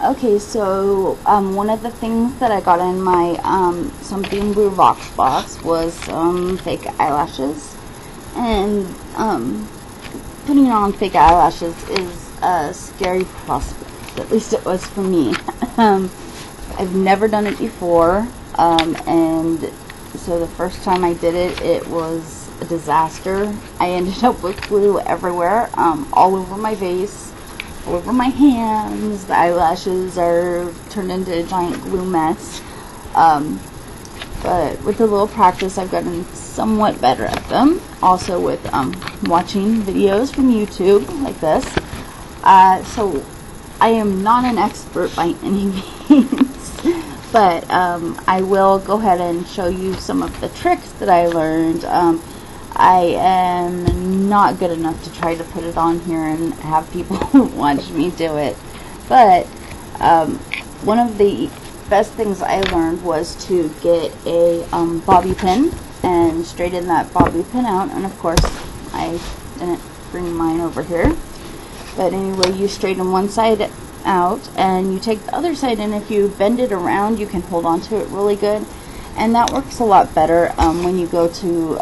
Okay, so one of the things that I got in my something blue VoxBox was some fake eyelashes, and putting on fake eyelashes is a scary prospect. At least it was for me. I've never done it before, and so the first time I did it, it was a disaster. I ended up with glue everywhere, all over my face, all over my hands. The eyelashes are turned into a giant glue mess. But with a little practice, I've gotten somewhat better at them. Also with watching videos from YouTube like this. So I am not an expert by any means, but I will go ahead and show you some of the tricks that I learned. I am not good enough to try to put it on here and have people watch me do it, but one of the best things I learned was to get a bobby pin and straighten that bobby pin out. And of course I didn't bring mine over here, but anyway, you straighten one side out and you take the other side, and if you bend it around you can hold on to it really good, and that works a lot better when you go to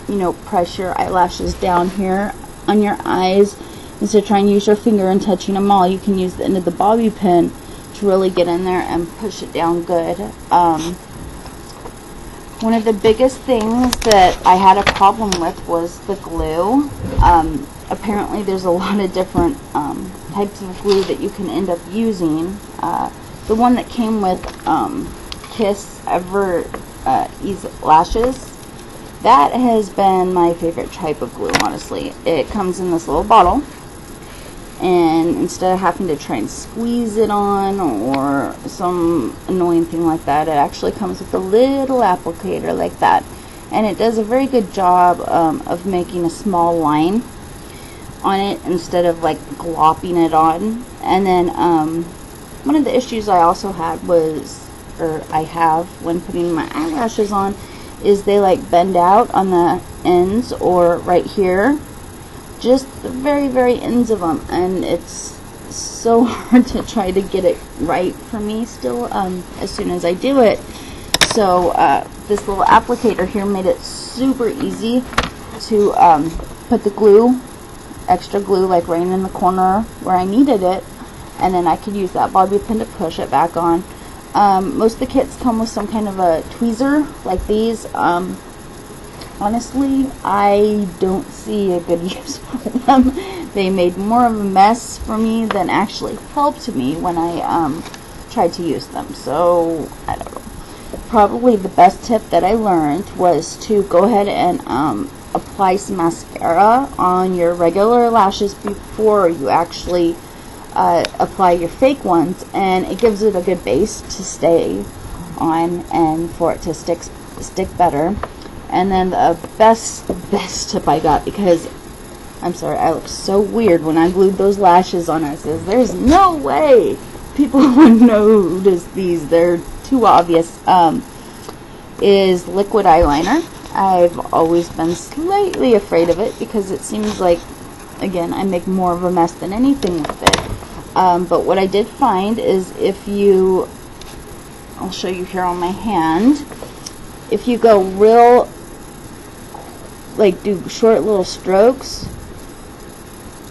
you know, press your eyelashes down here on your eyes. Instead of trying to use your finger and touching them all, you can use the end of the bobby pin to really get in there and push it down good. One of the biggest things that I had a problem with was the glue. Apparently there's a lot of different types of glue that you can end up using. The one that came with Kiss Eyelashes, that has been my favorite type of glue, honestly. It comes in this little bottle, and instead of having to try and squeeze it on or some annoying thing like that, it actually comes with a little applicator like that, and it does a very good job of making a small line on it instead of like glopping it on. And then one of the issues I also had was, or I have when putting my eyelashes on, is they like bend out on the ends, or right here, just the very ends of them, and it's so hard to try to get it right for me still as soon as I do it. So this little applicator here made it super easy to put the glue, extra glue, like right in the corner where I needed it, and then I could use that bobby pin to push it back on. Most of the kits come with some kind of a tweezer like these. Honestly, I don't see a good use for them. They made more of a mess for me than actually helped me when I tried to use them. So, I don't know. Probably the best tip that I learned was to go ahead and apply some mascara on your regular lashes before you actually apply your fake ones, and it gives it a good base to stay on and for it to stick better. And then the best tip I got, because I'm sorry, I look so weird when I glued those lashes on, I says there's no way people would notice these, they're too obvious, is liquid eyeliner. I've always been slightly afraid of it because it seems like, again, I make more of a mess than anything with it. But what I did find is if you, I'll show you here on my hand, if you go real, like do short little strokes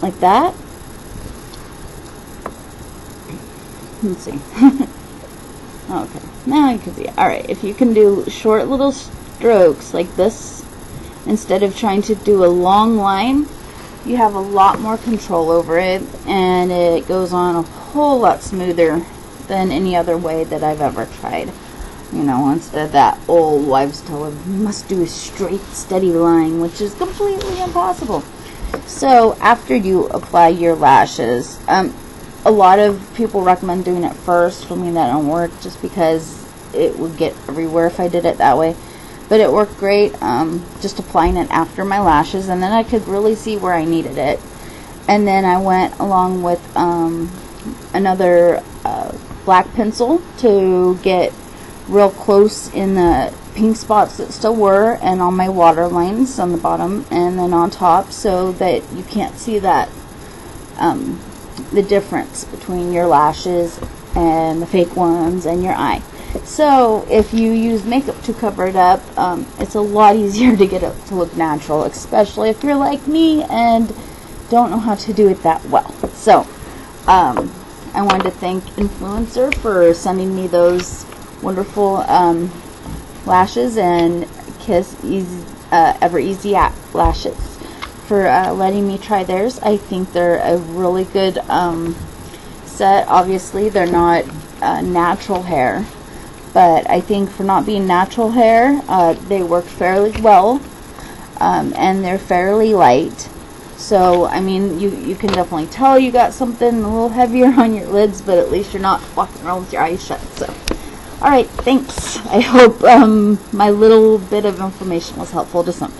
like that, let's see. Okay, now you can see it. Alright, if you can do short little strokes like this instead of trying to do a long line, you have a lot more control over it, and it goes on a whole lot smoother than any other way that I've ever tried. You know, instead of that old wives' tale of you must do a straight, steady line, which is completely impossible. So after you apply your lashes, a lot of people recommend doing it first. For me, that don't work just because it would get everywhere if I did it that way. But it worked great, just applying it after my lashes, and then I could really see where I needed it. And then I went along with another black pencil to get real close in the pink spots that still were, and on my water lines on the bottom and then on top, so that you can't see that the difference between your lashes and the fake ones and your eye. So if you use makeup to cover it up, it's a lot easier to get it to look natural, especially if you're like me and don't know how to do it that well. So I wanted to thank Influencer for sending me those wonderful lashes, and Kiss Ever Easy Lashes for letting me try theirs. I think they're a really good set. Obviously, they're not natural hair, but I think for not being natural hair, they work fairly well, and they're fairly light. So, I mean, you can definitely tell you got something a little heavier on your lids, but at least you're not walking around with your eyes shut. So, alright, thanks. I hope my little bit of information was helpful to some.